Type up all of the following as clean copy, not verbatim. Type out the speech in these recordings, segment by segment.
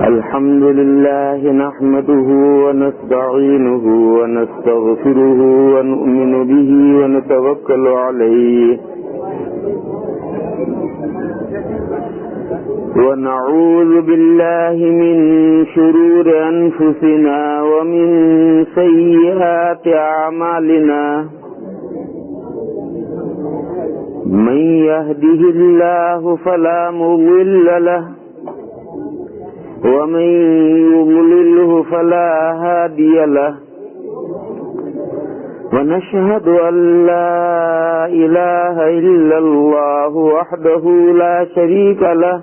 الحمد لله نحمده ونستعينه ونستغفره ونؤمن به ونتوكل عليه ونعوذ بالله من شرور أنفسنا ومن سيئات أعمالنا من يهده الله فلا مضل له ومن يضلله فلا هادي له ونشهد أن لا إله إلا الله وحده لا شريك له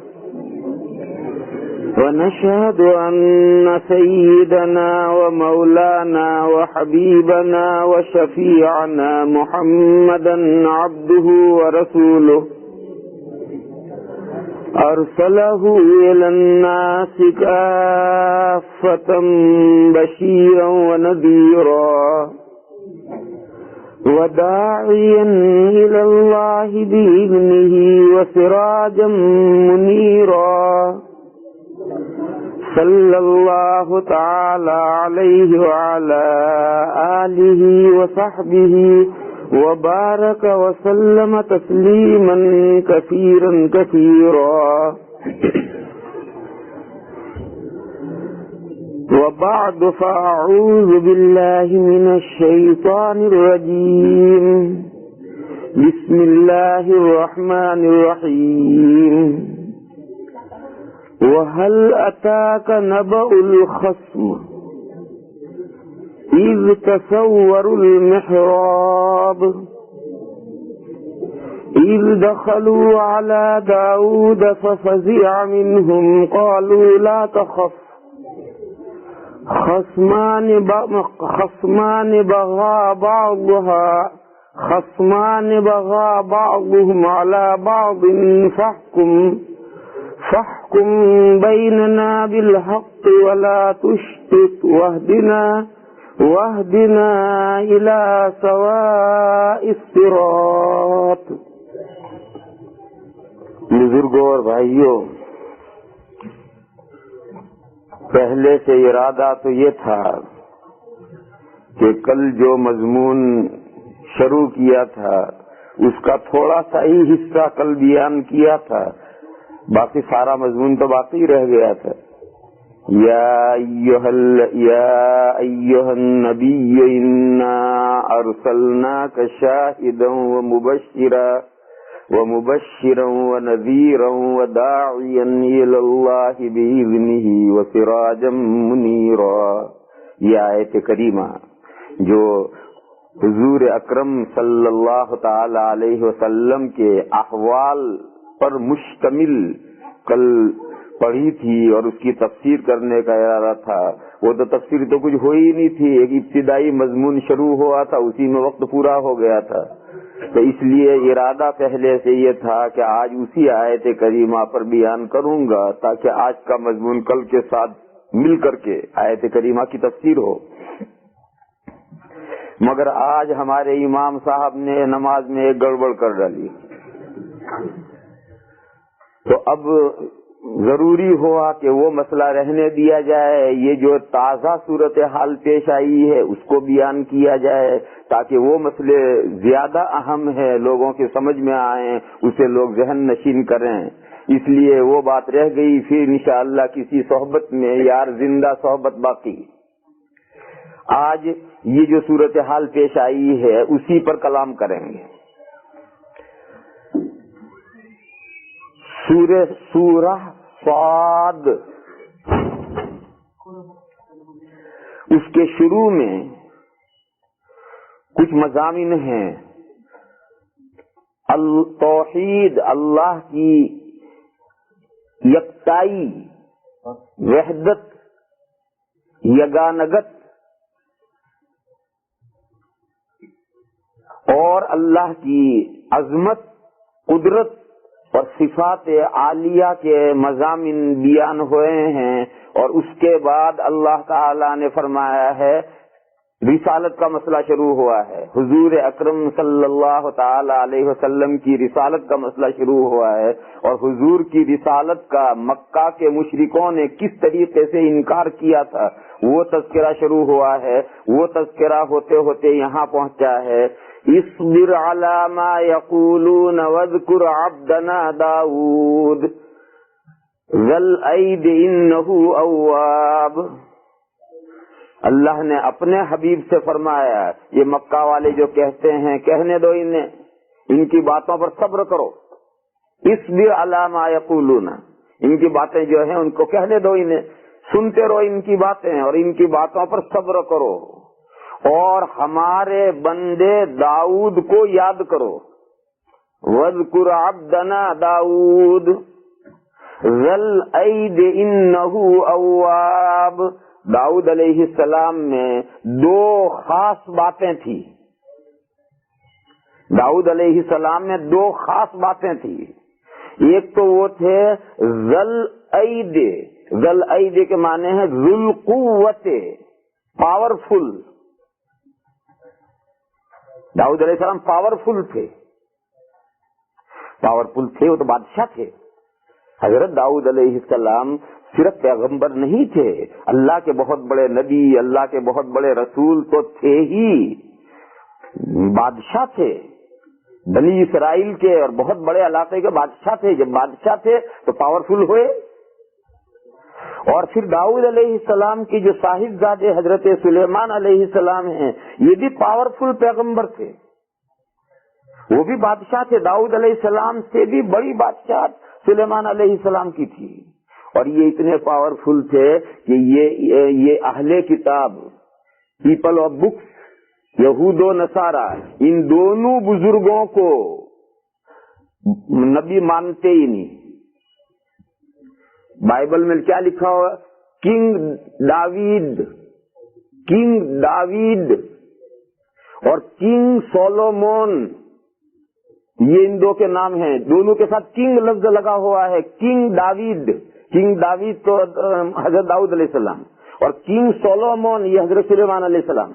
ونشهد أن سيدنا ومولانا وحبيبنا وشفيعنا محمدا عبده ورسوله أرسله إلى الناس كافة بشيرا ونذيرا وداعيا إلى الله بإذنه وسراجا منيرا صلى الله تعالى عليه وعلى آله وصحبه وبارك وسلم تسليما كثيرا كثيرا وبعد فأعوذ بالله من الشيطان الرجيم بسم الله الرحمن الرحيم وهل أتاك نبأ الخصم إذ تسوروا المحراب إذ دخلوا على داود ففزع منهم قالوا لا تخف خصمان بغى بعضهم على بعض فاحكم بيننا بالحق ولا تشطط واهدنا إلى سواء الصراط. بزرگوں اور بھائیوں، پہلے سے ارادہ تو یہ تھا کہ کل جو مضمون شروع کیا تھا اس کا تھوڑا سا ہی حصہ کل بیان کیا تھا، باقی سارا مضمون تو باقی رہ گیا تھا. یا ایھا النبی انا ارسلناک شاہدا ومبشرا ونذیرا وداعیا الی اللہ باذنہ وسراجا منیرا. یہ آیت کریمہ جو حضور اکرم صلی اللہ تعالی علیہ وسلم کے احوال پر مشتمل کل پڑھی تھی اور اس کی تفسیر کرنے کا ارادہ تھا. وہ تو تفسیر تو کچھ ہوئی نہیں تھی، ایک ابتدائی مضمون شروع ہوا تھا، اسی میں وقت پورا ہو گیا تھا. تو اس لیے ارادہ پہلے سے یہ تھا کہ آج اسی آیت کریمہ پر بیان کروں گا تاکہ آج کا مضمون کل کے ساتھ مل کر کے آیت کریمہ کی تفسیر ہو. مگر آج ہمارے امام صاحب نے نماز میں ایک گڑبڑ کر ڈالی، تو اب ضروری ہوا کہ وہ مسئلہ رہنے دیا جائے. یہ جو تازہ صورتحال پیش آئی ہے اس کو بیان کیا جائے تاکہ وہ مسئلے زیادہ اہم ہے، لوگوں کے سمجھ میں آئیں، اسے لوگ ذہن نشین کریں. اس لیے وہ بات رہ گئی، پھر انشاءاللہ کسی صحبت میں، یار زندہ صحبت باقی. آج یہ جو صورتحال پیش آئی ہے اسی پر کلام کریں گے. سورہ صاد، اس کے شروع میں کچھ مضامین ہیں. توحید، اللہ کی یکتائی، وحدت، یگانگت اور اللہ کی عظمت، قدرت اور صفات عالیہ کے مضامین بیان ہوئے ہیں. اور اس کے بعد اللہ تعالی نے فرمایا ہے رسالت کا مسئلہ شروع ہوا ہے، حضور اکرم صلی اللہ تعالی علیہ وسلم کی رسالت کا مسئلہ شروع ہوا ہے، اور حضور کی رسالت کا مکہ کے مشرکوں نے کس طریقے سے انکار کیا تھا وہ تذکرہ شروع ہوا ہے۔ وہ تذکرہ ہوتے ہوتے یہاں پہنچا ہے، اصبر علی ما یقولون واذکر عبدنا داؤد ذی الایدی انہ اواب۔ اللہ نے اپنے حبیب سے فرمایا یہ مکہ والے جو کہتے ہیں کہنے دو انہیں، ان کی باتوں پر صبر کرو، اصبر علی ما یقولون، ان کی باتیں جو ہیں ان کو کہنے دو انہیں، سنتے رہو ان کی باتیں اور ان کی باتوں پر صبر کرو، اور ہمارے بندے داؤد کو یاد کرو، وَاذْكُرْ عَبْدَنَا داؤد ذَی الْأَیْدِ إِنَّهُ أَوَّابٌ۔ داؤد علیہ السلام میں دو خاص باتیں تھی، داؤد علیہ السلام میں دو خاص باتیں تھی۔ ایک تو وہ تھے ذل اید، ذل اید کے معنی ہے ذل قوت، پاورفل۔ داؤد علیہ السلام پاورفل تھے، پاورفل تھے، وہ تو بادشاہ تھے۔ حضرت داؤد علیہ السلام صرف پیغمبر نہیں تھے، اللہ کے بہت بڑے نبی، اللہ کے بہت بڑے رسول تو تھے ہی، بادشاہ تھے، بنی اسرائیل کے اور بہت بڑے علاقے کے بادشاہ تھے۔ جب بادشاہ تھے تو پاورفل ہوئے۔ اور پھر داؤد علیہ السلام کی جو صاحبزادے حضرت سلیمان علیہ السلام ہیں، یہ بھی پاورفل پیغمبر تھے، وہ بھی بادشاہ تھے۔ داؤد علیہ السلام سے بھی بڑی بادشاہ سلیمان علیہ السلام کی تھی، اور یہ اتنے پاورفل تھے کہ یہ اہل کتاب، پیپل آف بکس، یہود و نصارہ، ان دونوں بزرگوں کو نبی مانتے ہی نہیں۔ بائبل میں کیا لکھا ہوا؟ کنگ داوید اور کنگ سولومون، یہ ان دو کے نام ہیں، دونوں کے ساتھ کنگ لفظ لگا ہوا ہے۔ کنگ داوید تو حضرت داؤد علیہ السلام، اور کنگ سولومون یہ حضرت سلیمان علیہ السلام۔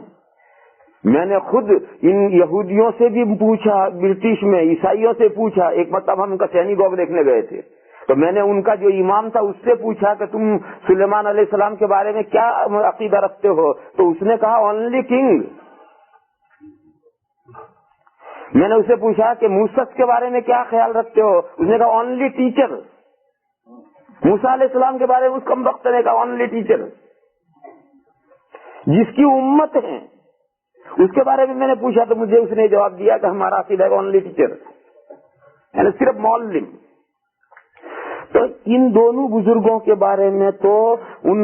میں نے خود ان یہودیوں سے بھی پوچھا، برٹش میں عیسائیوں سے پوچھا، ایک مرتبہ ہم ان کا سینیگوگ دیکھنے گئے تھے، تو میں نے ان کا جو امام تھا اس سے پوچھا کہ تم سلیمان علیہ السلام کے بارے میں کیا عقیدہ رکھتے ہو؟ تو اس نے کہا اونلی کنگ۔ میں نے اسے پوچھا کہ موسیٰ کے بارے میں کیا خیال رکھتے ہو؟ اس نے کہا اونلی ٹیچر۔ موسیٰ علیہ السلام کے بارے میں اس کم وقت نے کہا اونلی ٹیچر۔ جس کی امت ہے اس کے بارے میں میں نے پوچھا تو مجھے اس نے جواب دیا کہ ہمارا عقیدہ ہے اونلی ٹیچر، یعنی صرف معلم۔ تو ان دونوں بزرگوں کے بارے میں تو ان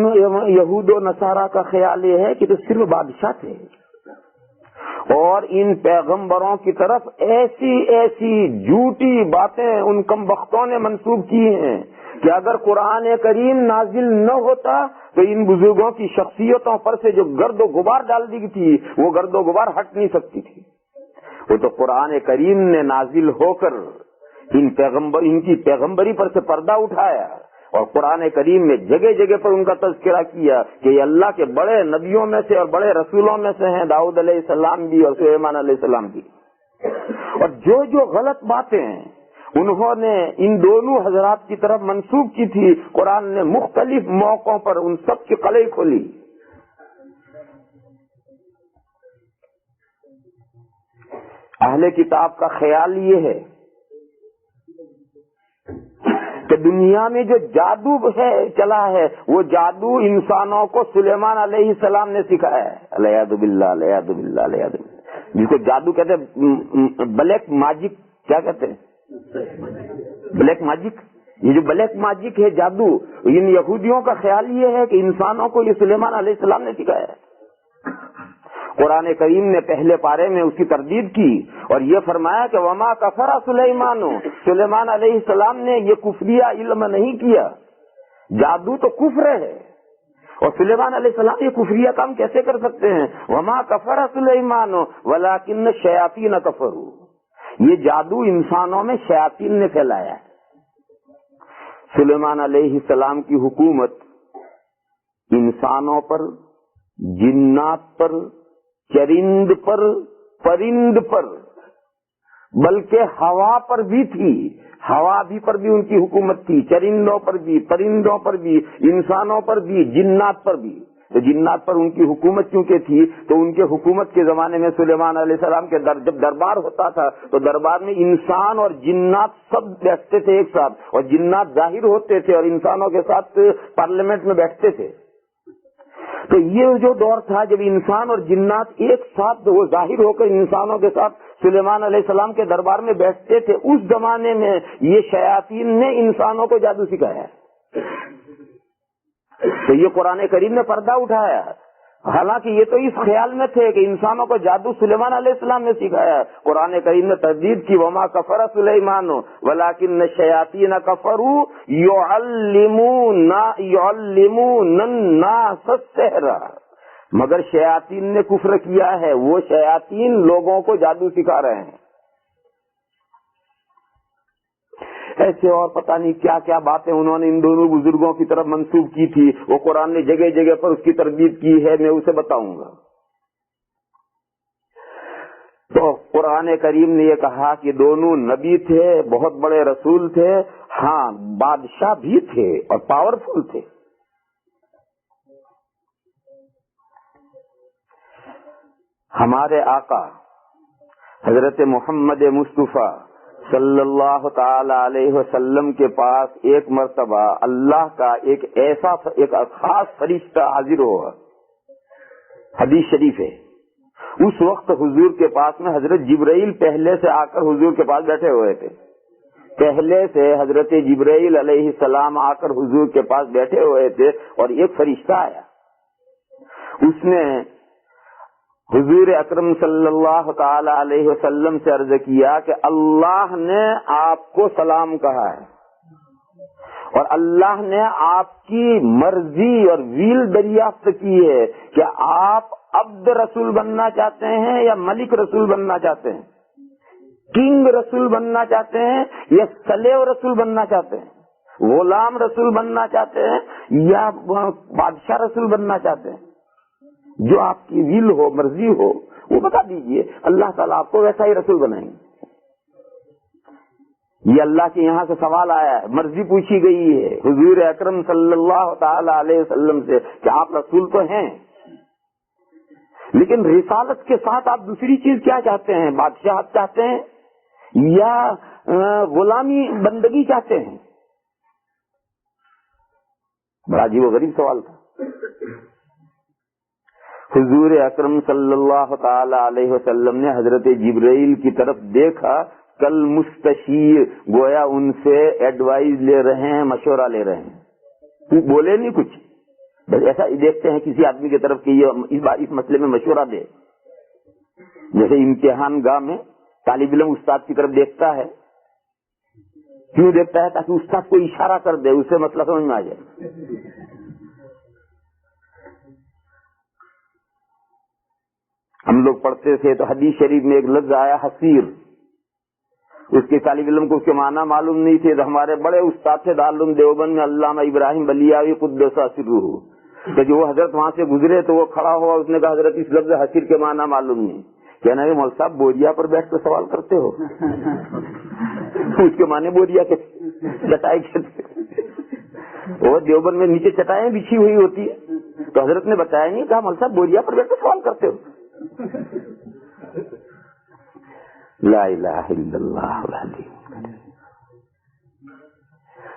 یہود و نصارہ کا خیال یہ ہے کہ تو صرف بادشاہ تھے، اور ان پیغمبروں کی طرف ایسی ایسی جھوٹی باتیں ان کم بختوں نے منسوب کی ہیں کہ اگر قرآن کریم نازل نہ ہوتا تو ان بزرگوں کی شخصیتوں پر سے جو گرد و غبار ڈال دی تھی وہ گرد و غبار ہٹ نہیں سکتی تھی۔ وہ تو قرآن کریم نے نازل ہو کر ان کی پیغمبری پر سے پردہ اٹھایا، اور قرآن کریم میں جگہ جگہ پر ان کا تذکرہ کیا کہ یہ اللہ کے بڑے نبیوں میں سے اور بڑے رسولوں میں سے ہیں، داؤد علیہ السلام بھی اور سلیمان علیہ السلام بھی۔ اور جو غلط باتیں انہوں نے ان دونوں حضرات کی طرف منسوب کی تھی، قرآن نے مختلف موقعوں پر ان سب کی قلعیں کھولی۔ اہل کتاب کا خیال یہ ہے کہ دنیا میں جو جادو ہے چلا ہے وہ جادو انسانوں کو سلیمان علیہ السلام نے سکھایا ہے۔ العیاذ باللہ، العیاذ باللہ، العیاذ باللہ۔ جس کو جادو کہتے ہیں، بلیک ماجک، کیا کہتے ہیں؟ بلیک ماجک۔ یہ جو بلیک ماجک ہے، جادو، ان یہودیوں کا خیال یہ ہے کہ انسانوں کو یہ سلیمان علیہ السلام نے سکھایا ہے۔ قرآن کریم نے پہلے پارے میں اس کی تردید کی اور یہ فرمایا کہ وما کفر سلیمان، سلیمان علیہ السلام نے یہ کفریہ علم نہیں کیا۔ جادو تو کفر ہے، اور سلیمان علیہ السلام یہ کفریہ کام کیسے کر سکتے ہیں؟ وما کفر سلیمان ولکن الشیاطین کفروا، یہ جادو انسانوں میں شیاطین نے پھیلایا ہے۔ سلیمان علیہ السلام کی حکومت انسانوں پر، جنات پر چرند پر، پرند پر، بلکہ ہوا پر بھی تھی، ہوا بھی پر بھی ان کی حکومت تھی، چرندوں پر بھی، پرندوں پر بھی، انسانوں پر بھی، جنات پر بھی۔ تو جنات پر ان کی حکومت چونکہ تھی تو ان کے حکومت کے زمانے میں سلیمان علیہ السلام کے جب دربار ہوتا تھا تو دربار میں انسان اور جنات سب بیٹھتے تھے ایک ساتھ، اور جنات ظاہر ہوتے تھے اور انسانوں کے ساتھ پارلیمنٹ میں بیٹھتے تھے۔ تو یہ جو دور تھا جب انسان اور جنات ایک ساتھ وہ ظاہر ہو کر انسانوں کے ساتھ سلیمان علیہ السلام کے دربار میں بیٹھتے تھے، اس زمانے میں یہ شیاطین نے انسانوں کو جادو سکھایا۔ تو یہ قرآن کریم نے پردہ اٹھایا، حالانکہ یہ تو اس خیال میں تھے کہ انسانوں کو جادو سلیمان علیہ السلام نے سکھایا۔ قرآن کریم نے تردید کی، وما کفر سلیمان ولکن الشیاطین کفروا یعلمون الناس السحر، مگر شیاطین نے کفر کیا ہے، وہ شیاطین لوگوں کو جادو سکھا رہے ہیں۔ ایسے اور پتہ نہیں کیا کیا باتیں انہوں نے ان دونوں بزرگوں کی طرف منسوب کی تھی، وہ قرآن نے جگہ جگہ پر اس کی تردید کی ہے، میں اسے بتاؤں گا۔ تو قرآن کریم نے یہ کہا کہ دونوں نبی تھے، بہت بڑے رسول تھے، ہاں بادشاہ بھی تھے اور پاورفل تھے۔ ہمارے آقا حضرت محمد مصطفیٰ صلی اللہ تعالی علیہ وسلم کے پاس ایک مرتبہ اللہ کا ایک خاص فرشتہ حاضر ہوا، حدیث شریف ہے۔ اس وقت حضور کے پاس میں حضرت جبرائیل پہلے سے آ کر حضور کے پاس بیٹھے ہوئے تھے، پہلے سے حضرت جبرائیل علیہ السلام آ کر حضور کے پاس بیٹھے ہوئے تھے، اور ایک فرشتہ آیا، اس نے حضور اکرم صلی اللہ تعالی علیہ وسلم سے عرض کیا کہ اللہ نے آپ کو سلام کہا ہے اور اللہ نے آپ کی مرضی اور ویل دریافت کی ہے کہ آپ عبد رسول بننا چاہتے ہیں یا ملک رسول بننا چاہتے ہیں، کنگ رسول بننا چاہتے ہیں یا سلیو رسول بننا چاہتے ہیں، غلام رسول بننا چاہتے ہیں یا بادشاہ رسول بننا چاہتے ہیں، جو آپ کی ویل ہو، مرضی ہو، وہ بتا دیجئے، اللہ تعالیٰ آپ کو ویسا ہی رسول بنائیں گے۔ یہ اللہ کے یہاں سے سوال آیا ہے، مرضی پوچھی گئی ہے حضور اکرم صلی اللہ تعالی علیہ وسلم سے کہ آپ رسول تو ہیں، لیکن رسالت کے ساتھ آپ دوسری چیز کیا چاہتے ہیں؟ بادشاہت چاہتے ہیں یا غلامی بندگی چاہتے ہیں؟ بڑا عجیب و غریب سوال تھا۔ حضور اکرم صلی اللہ تعالی علیہ وسلم نے حضرت جبرائیل کی طرف دیکھا، کل مستشیر، گویا ان سے ایڈوائز لے رہے ہیں، مشورہ لے رہے ہیں، بولے نہیں کچھ، بس ایسا دیکھتے ہیں کسی آدمی کی طرف کہ یہ اس مسئلے میں مشورہ دے۔ جیسے امتحان گاہ میں طالب علم استاد کی طرف دیکھتا ہے، کیوں دیکھتا ہے؟ تاکہ استاد کو اشارہ کر دے، اسے مسئلہ سمجھ میں آ جائے۔ ہم لوگ پڑھتے تھے تو حدیث شریف میں ایک لفظ آیا حسیر، اس کے طالب علم کو اس کے معنی معلوم نہیں تھے، تو ہمارے بڑے استاد تھے دارالعلوم دیوبند میں علامہ ابراہیم بلیاوی قدس سرہ، تو جو وہ حضرت وہاں سے گزرے تو وہ کھڑا ہوا، اس نے کہا حضرت اس لفظ حسیر کے معنی معلوم نہیں۔ کہنا کہ مولوی صاحب بوریا پر بیٹھ کر سوال کرتے ہو؟ اس کے معنی بوریا کے چٹائی کے، وہ دیوبند میں نیچے چٹائیں بچھی ہوئی ہوتی ہے، تو حضرت نے بتایا نہیں، کہا مولوی صاحب بوریا پر بیٹھ کر سوال کرتے ہو؟ لا الہ الا اللہ العظیم۔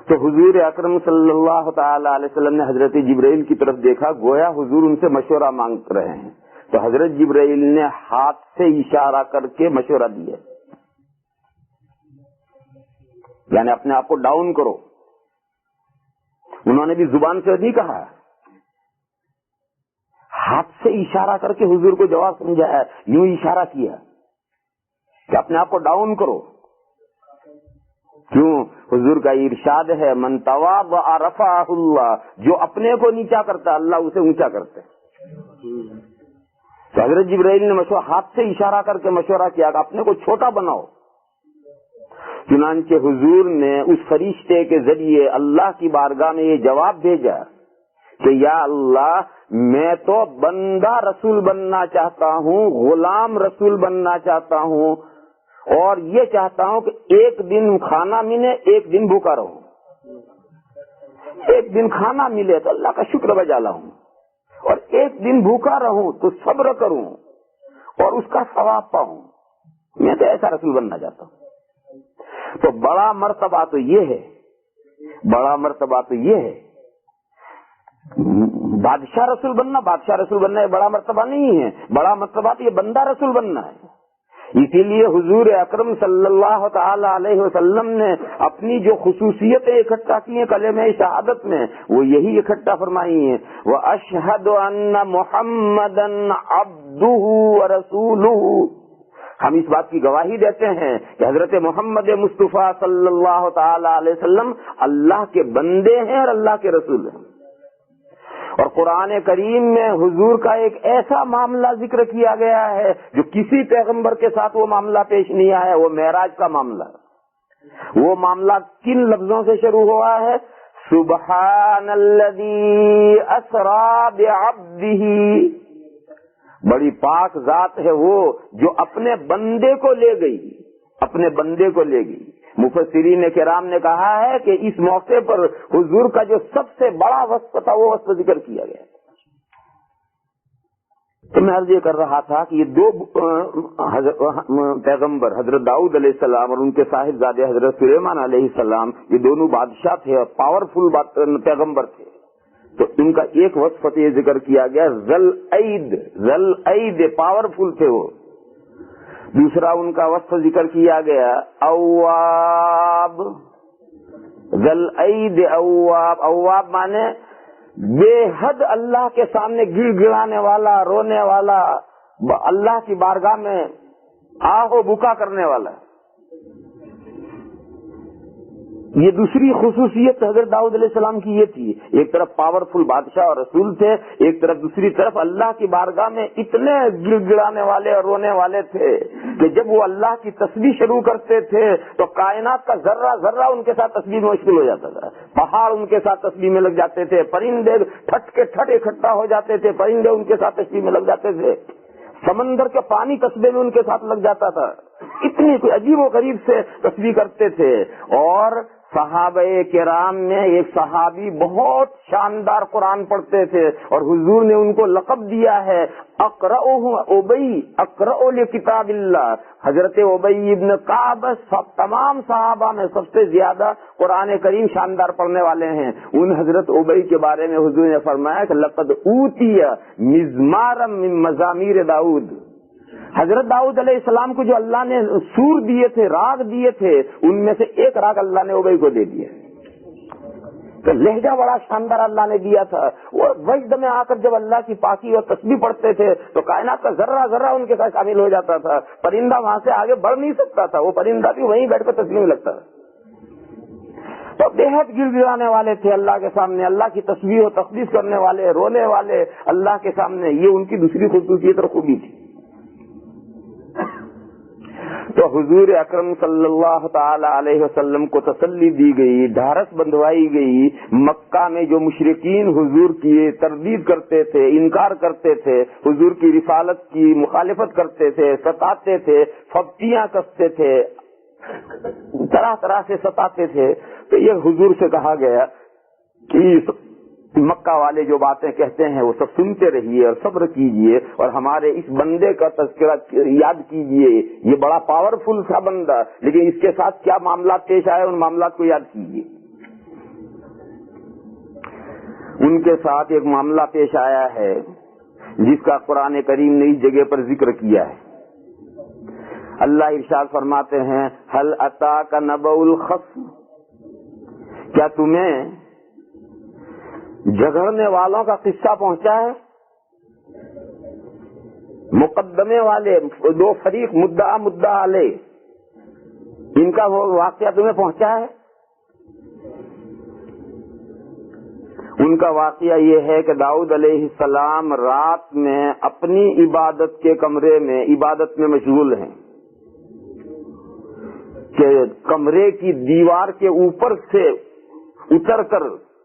تو حضور اکرم صلی اللہ تعالی علیہ وسلم نے حضرت جبرائیل کی طرف دیکھا، گویا حضور ان سے مشورہ مانگ رہے ہیں، تو حضرت جبرائیل نے ہاتھ سے اشارہ کر کے مشورہ دیا، یعنی اپنے آپ کو ڈاؤن کرو۔ انہوں نے بھی زبان سے نہیں کہا، ہاتھ سے اشارہ کر کے حضور کو جواب سمجھایا، یوں اشارہ کیا کہ اپنے آپ کو ڈاؤن کرو۔ کیوں؟ حضور کا ارشاد ہے، من تواضع رفعہ اللہ، جو اپنے کو نیچا کرتا اللہ اسے اونچا کرتا ہے۔ تو حضرت جبرائیل نے ہاتھ سے اشارہ کر کے مشورہ کیا کہ اپنے کو چھوٹا بناؤ۔ چنانچہ حضور نے اس فرشتے کے ذریعے اللہ کی بارگاہ میں یہ جواب بھیجا کہ یا اللہ میں تو بندہ رسول بننا چاہتا ہوں، غلام رسول بننا چاہتا ہوں، اور یہ چاہتا ہوں کہ ایک دن کھانا ملے، ایک دن بھوکا رہوں، ایک دن کھانا ملے تو اللہ کا شکر بجا لاؤں، اور ایک دن بھوکا رہوں تو صبر کروں اور اس کا ثواب پاؤں۔ میں تو ایسا رسول بننا چاہتا ہوں۔ تو بڑا مرتبہ تو یہ ہے، بڑا مرتبہ تو یہ ہے، بادشاہ رسول بننا، بادشاہ رسول بننا یہ بڑا مرتبہ نہیں ہے، بڑا مرتبہ تو یہ بندہ رسول بننا ہے۔ اسی لیے حضور اکرم صلی اللہ تعالی علیہ وسلم نے اپنی جو خصوصیتیں اکٹھا کی ہیں کلمہ شہادت میں، وہ یہی اکٹھا فرمائی ہیں، وَأَشْهَدُ أَنَّ مُحَمَّدًا عَبْدُهُ وَرَسُولُهُ۔ ہم اس بات کی گواہی دیتے ہیں کہ حضرت محمد مصطفیٰ صلی اللہ تعالی علیہ وسلم اللہ کے بندے ہیں اور اللہ کے رسول ہیں۔ اور قرآن کریم میں حضور کا ایک ایسا معاملہ ذکر کیا گیا ہے جو کسی پیغمبر کے ساتھ وہ معاملہ پیش نہیں آیا ہے، وہ معراج کا معاملہ۔ وہ معاملہ کن لفظوں سے شروع ہوا ہے؟ سبحان الذی اسری بعبدہ، بڑی پاک ذات ہے وہ جو اپنے بندے کو لے گئی، اپنے بندے کو لے گئی۔ مفسرین کرام نے کہا ہے کہ اس موقع پر حضور کا جو سب سے بڑا وصف تھا وہ وصف ذکر کیا گیا۔ تو میں عرض یہ کر رہا تھا کہ یہ دو پیغمبر حضرت داؤد علیہ السلام اور ان کے صاحبزادے حضرت سلیمان علیہ السلام، یہ دونوں بادشاہ تھے اور پاورفل پیغمبر تھے۔ تو ان کا ایک وصف یہ ذکر کیا گیا ذل عید، پاورفل تھے وہ۔ دوسرا ان کا وصف ذکر کیا گیا اواب، ذل عید اواب، اواب مانے بے حد اللہ کے سامنے گڑ گڑانے والا، رونے والا، اللہ کی بارگاہ میں آہ و بکا کرنے والا۔ یہ دوسری خصوصیت حضرت داؤد علیہ السلام کی یہ تھی، ایک طرف پاورفل بادشاہ اور رسول تھے، ایک طرف دوسری طرف اللہ کی بارگاہ میں اتنے گڑ گڑانے والے اور رونے والے تھے کہ جب وہ اللہ کی تسبیح شروع کرتے تھے تو کائنات کا ذرہ ذرہ ان کے ساتھ تسبیح میں مشغول ہو جاتا تھا، پہاڑ ان کے ساتھ تسبیح میں لگ جاتے تھے، پرندے ٹھٹ کے ٹھٹ اکٹھا ہو جاتے تھے، پرندے ان کے ساتھ تسبیح میں لگ جاتے تھے، سمندر کے پانی قصبے میں ان کے ساتھ لگ جاتا تھا، اتنی کوئی عجیب و غریب سے تسبیح کرتے تھے۔ اور صحابہ کرام میں ایک صحابی بہت شاندار قرآن پڑھتے تھے اور حضور نے ان کو لقب دیا ہے اقرأ لکتاب اللہ۔ حضرت ابی ابن کعب تمام صحابہ میں سب سے زیادہ قرآن کریم شاندار پڑھنے والے ہیں۔ ان حضرت ابی کے بارے میں حضور نے فرمایا کہ لقد اوتی مزمارا من مزامیر داؤد، حضرت داؤد علیہ السلام کو جو اللہ نے سور دیے تھے، راگ دیے تھے، ان میں سے ایک راگ اللہ نے ابی کو دے دیا۔ تو لہجہ بڑا شاندار اللہ نے دیا تھا، اور وجد میں آ کر جب اللہ کی پاکی اور تسبیح پڑھتے تھے تو کائنات کا ذرہ ذرہ ان کے ساتھ شامل ہو جاتا تھا، پرندہ وہاں سے آگے بڑھ نہیں سکتا تھا، وہ پرندہ بھی وہیں بیٹھ کر تسبیح میں لگتا تھا۔ تو بے حد گر گرانے والے تھے اللہ کے سامنے، اللہ کی تسبیح و تقدیس کرنے والے، رونے والے اللہ کے سامنے، یہ ان کی دوسری خصوصیت اور خوبی تھی۔ تو حضور اکرم صلی اللہ تعالی علیہ وسلم کو تسلی دی گئی، ڈھارس بندھوائی گئی۔ مکہ میں جو مشرکین حضور کی تردید کرتے تھے، انکار کرتے تھے، حضور کی رسالت کی مخالفت کرتے تھے، ستاتے تھے، پھپتیاں کستے تھے، طرح طرح سے ستاتے تھے، تو یہ حضور سے کہا گیا کہ مکہ والے جو باتیں کہتے ہیں وہ سب سنتے رہیے اور صبر کیجئے، اور ہمارے اس بندے کا تذکرہ یاد کیجئے، یہ بڑا پاورفل تھا بندہ، لیکن اس کے ساتھ کیا معاملات پیش آئے ان معاملات کو یاد کیجئے۔ ان کے ساتھ ایک معاملہ پیش آیا ہے جس کا قرآن کریم نے اس جگہ پر ذکر کیا ہے۔ اللہ ارشاد فرماتے ہیں هل اتاک نبأ الخصم، کیا تمہیں جھگڑنے والوں کا قصہ پہنچا ہے؟ مقدمے والے دو فریق، مدعا علیہ، ان کا وہ واقعہ تمہیں پہنچا ہے؟ ان کا واقعہ یہ ہے کہ داؤد علیہ السلام رات میں اپنی عبادت کے کمرے میں عبادت میں مشغول ہیں کہ کمرے کی دیوار کے اوپر سے اتر کر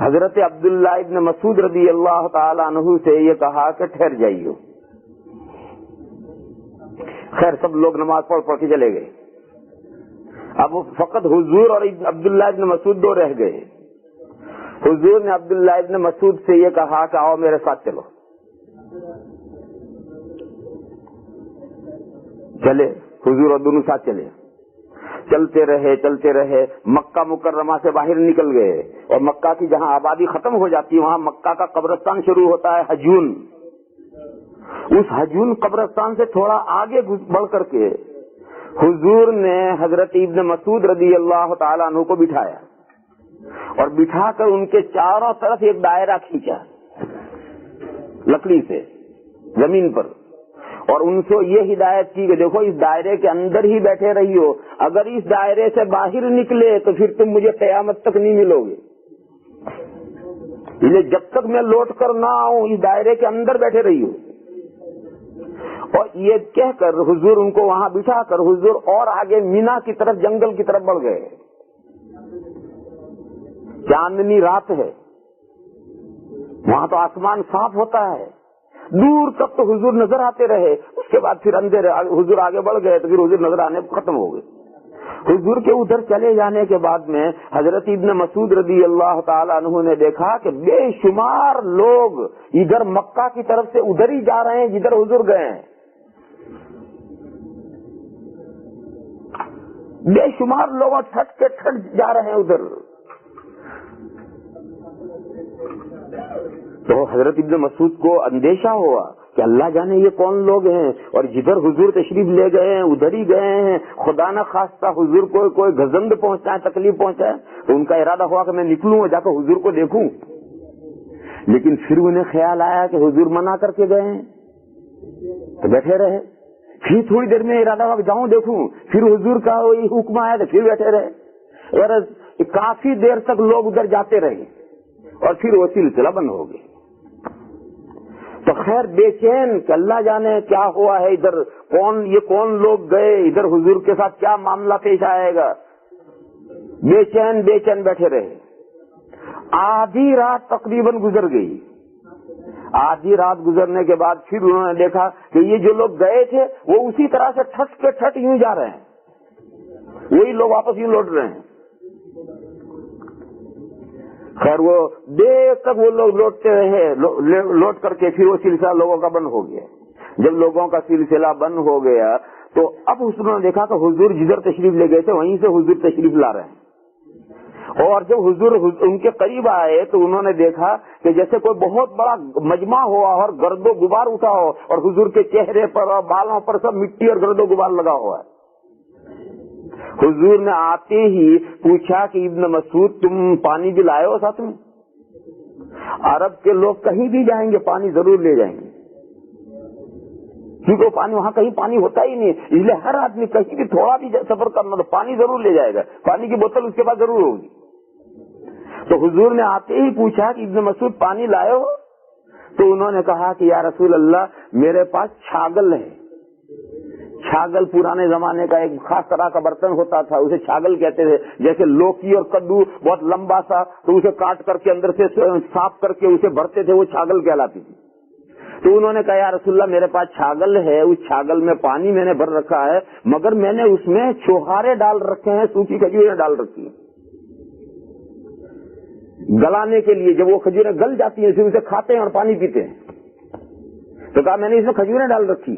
حضرت عبداللہ ابن مسعود رضی اللہ تعالی عنہ سے یہ کہا کہ ٹھہر جائیے. خیر سب لوگ نماز پڑھ کے چلے گئے. اب فقط حضور اور عبداللہ ابن مسعود دو رہ گئے. حضور نے عبداللہ ابن مسعود سے یہ کہا کہ آؤ میرے ساتھ چلو. چلے حضور اور دونوں ساتھ چلے. چلتے رہے مکہ مکرمہ سے باہر نکل گئے اور مکہ کی جہاں آبادی ختم ہو جاتی ہے وہاں مکہ کا قبرستان شروع ہوتا ہے حجون. اس حجون قبرستان سے تھوڑا آگے بڑھ کر کے حضور نے حضرت ابن مسعود رضی اللہ تعالیٰ عنہ کو بٹھایا اور بٹھا کر ان کے چاروں طرف ایک دائرہ کھینچا لکڑی سے زمین پر اور ان سے یہ ہدایت کی کہ دیکھو اس دائرے کے اندر ہی بیٹھے رہی ہو, اگر اس دائرے سے باہر نکلے تو پھر تم مجھے قیامت تک نہیں ملو گے, جب تک میں لوٹ کر نہ آؤں اس دائرے کے اندر بیٹھے رہی ہو. اور یہ کہہ کر حضور ان کو وہاں بٹھا کر حضور اور آگے مینا کی طرف جنگل کی طرف بڑھ گئے. چاندنی رات ہے وہاں تو آسمان صاف ہوتا ہے, دور تک تو حضور نظر آتے رہے. اس کے بعد پھر اندھیرے حضور آگے بڑھ گئے تو پھر حضور نظر آنے ختم ہو گئے. حضور کے ادھر چلے جانے کے بعد میں حضرت ابن مسعود رضی اللہ تعالی عنہ نے دیکھا کہ بے شمار لوگ ادھر مکہ کی طرف سے ادھر ہی جا رہے ہیں جدھر حضور گئے ہیں. بے شمار لوگ ٹھٹ کے ٹھٹ جا رہے ہیں ادھر. تو حضرت ابن مسعود کو اندیشہ ہوا کہ اللہ جانے یہ کون لوگ ہیں, اور جدھر حضور تشریف لے گئے ہیں ادھر ہی گئے ہیں, خدا نہ خواستہ حضور کو کوئی گزند پہنچائے تکلیف پہنچائے. تو ان کا ارادہ ہوا کہ میں نکلوں اور جا کر حضور کو دیکھوں. لیکن پھر انہیں خیال آیا کہ حضور منع کر کے گئے ہیں تو بیٹھے رہے. پھر تھوڑی دیر میں ارادہ ہوا کہ جاؤں دیکھوں, پھر حضور کا وہی حکم آیا تو پھر بیٹھے رہے. اور کافی دیر تک لوگ ادھر جاتے رہے اور پھر وہ سلسلہ بند ہو گیا. تو خیر بے چین کہ اللہ جانے کیا ہوا ہے ادھر, کون لوگ گئے ادھر, حضور کے ساتھ کیا معاملہ پیش آئے گا. بے چین بیٹھے رہے. آدھی رات تقریباً گزر گئی. آدھی رات گزرنے کے بعد پھر انہوں نے دیکھا کہ یہ جو لوگ گئے تھے وہ اسی طرح سے ٹھٹ کے ٹھٹ یوں جا رہے ہیں, وہی لوگ واپس یوں لوٹ رہے ہیں. خیر وہ دیر تک وہ لوگ لوٹتے رہے, لوٹ کر کے پھر وہ سلسلہ لوگوں کا بند ہو گیا. جب لوگوں کا سلسلہ بند ہو گیا تو اب انہوں نے دیکھا کہ حضور جدھر تشریف لے گئے تھے وہیں سے حضور تشریف لا رہے ہیں. اور جب حضور ان کے قریب آئے تو انہوں نے دیکھا کہ جیسے کوئی بہت بڑا مجمع ہوا اور گرد و غبار اٹھا ہو, اور حضور کے چہرے پر اور بالوں پر سب مٹی اور گرد و غبار لگا ہوا ہے. حضور نے آتے ہی پوچھا کہ ابن مسعود تم پانی بھی لائے ہو ساتھ میں؟ عرب کے لوگ کہیں بھی جائیں گے پانی ضرور لے جائیں گے, کیونکہ پانی وہاں کہیں پانی ہوتا ہی نہیں, اس لیے ہر آدمی کہیں بھی تھوڑا بھی سفر کرنا تو پانی ضرور لے جائے گا, پانی کی بوتل اس کے پاس ضرور ہوگی. تو حضور نے آتے ہی پوچھا کہ ابن مسعود پانی لائے ہو؟ تو انہوں نے کہا کہ یا رسول اللہ میرے پاس چھاگل ہے. چھاگل پرانے زمانے کا ایک خاص طرح کا برتن ہوتا تھا, اسے چھاگل کہتے تھے. جیسے لوکی اور کدو بہت لمبا سا, تو اسے کاٹ کر کے اندر سے صاف کر کے اسے بھرتے تھے, وہ چھاگل کہلاتی تھی. تو انہوں نے کہا یا رسول اللہ میرے پاس چھاگل ہے, اس چھاگل میں پانی میں نے بھر رکھا ہے, مگر میں نے اس میں چھوہارے ڈال رکھے ہیں, سوکھی کھجوریں ڈال رکھی ہیں گلانے کے لیے. جب وہ کھجوریں گل جاتی ہیں پھر اسے کھاتے ہیں اور پانی پیتے ہیں. تو کہا میں نے اس میں کھجوریں ڈال رکھی.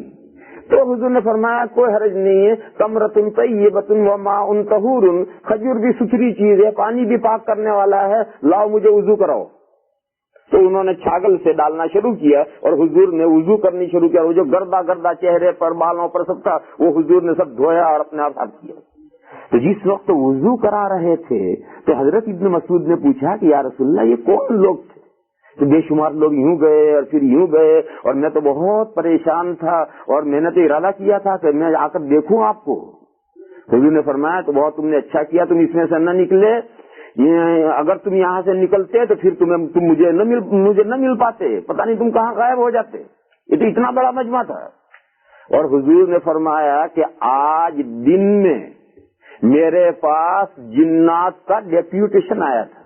تو حضور نے فرمایا کوئی حرج نہیں ہے, تمرتن طیبۃ وماء طہور, کھجور بھی ستھری چیز ہے, پانی بھی پاک کرنے والا ہے, لاؤ مجھے وضو کراؤ. تو انہوں نے چھاگل سے ڈالنا شروع کیا اور حضور نے وضو کرنی شروع کیا. وہ جو گردا چہرے پر بالوں پر سب تھا وہ حضور نے سب دھویا اور اپنے آپ صاف کیا. تو جس وقت وضو کرا رہے تھے تو حضرت ابن مسعود نے پوچھا کہ یا رسول اللہ یہ کون لوگ تھے؟ تو بے شمار لوگ یوں گئے اور پھر یوں گئے, اور میں تو بہت پریشان تھا اور میں نے تو ارادہ کیا تھا کہ میں آ کر دیکھوں آپ کو. حضور نے فرمایا تو بہت تم نے اچھا کیا, تم اس میں سے نہ نکلے. اگر تم یہاں سے نکلتے تو پھر تم مجھے نہ مل پاتے, پتہ نہیں تم کہاں غائب ہو جاتے. یہ تو اتنا بڑا مجمع تھا. اور حضور نے فرمایا کہ آج دن میں میرے پاس جنات کا ڈیپیوٹیشن آیا تھا.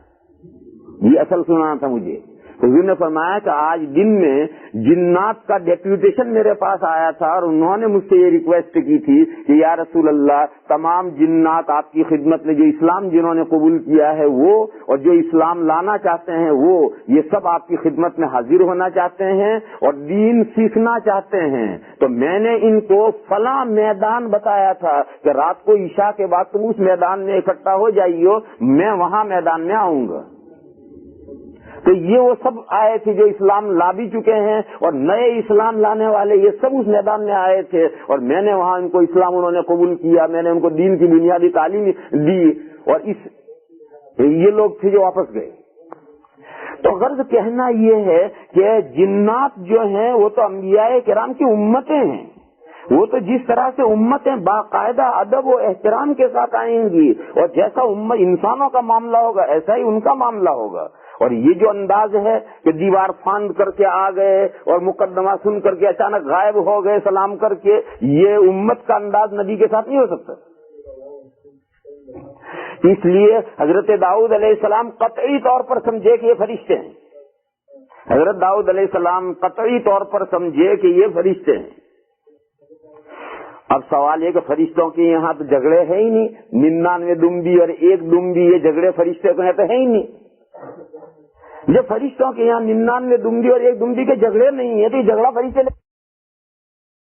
یہ اصل سنانا تھا مجھے. حضور نے فرمایا کہ آج دن میں جنات کا ڈیپوٹیشن میرے پاس آیا تھا اور انہوں نے مجھ سے یہ ریکویسٹ کی تھی کہ یا رسول اللہ تمام جنات آپ کی خدمت میں جو اسلام جنہوں نے قبول کیا ہے وہ اور جو اسلام لانا چاہتے ہیں وہ یہ سب آپ کی خدمت میں حاضر ہونا چاہتے ہیں اور دین سیکھنا چاہتے ہیں. تو میں نے ان کو فلاں میدان بتایا تھا کہ رات کو عشاء کے بعد تم اس میدان میں اکٹھا ہو جائیے, میں وہاں میدان میں آؤں گا. تو یہ وہ سب آئے تھے جو اسلام لا بھی چکے ہیں اور نئے اسلام لانے والے, یہ سب اس میدان میں آئے تھے اور میں نے وہاں ان کو اسلام انہوں نے قبول کیا, میں نے ان کو دین کی بنیادی تعلیم دی اور یہ لوگ تھے جو واپس گئے. تو غرض کہنا یہ ہے کہ جنات جو ہیں وہ تو انبیاء کرام کی امتیں ہیں, وہ تو جس طرح سے امتیں باقاعدہ ادب و احترام کے ساتھ آئیں گی اور جیسا انسانوں کا معاملہ ہوگا ایسا ہی ان کا معاملہ ہوگا. اور یہ جو انداز ہے کہ دیوار پھاند کر کے آ گئے اور مقدمہ سن کر کے اچانک غائب ہو گئے سلام کر کے, یہ امت کا انداز نبی کے ساتھ نہیں ہو سکتا. اس لیے حضرت داؤد علیہ السلام قطعی طور پر سمجھے کہ یہ فرشتے ہیں. حضرت داؤد علیہ السلام قطعی طور پر سمجھے کہ یہ فرشتے ہیں. اب سوال یہ کہ فرشتوں کے یہاں تو جھگڑے ہے ہی نہیں, 99 دمبی اور 1 دمبی, یہ جھگڑے فرشتے کو تو ہے ہی نہیں. جب فرشتوں کے یہاں 99 دمبی اور 1 دمبی کے جھگڑے نہیں ہے تو یہ جھگڑا فرشتے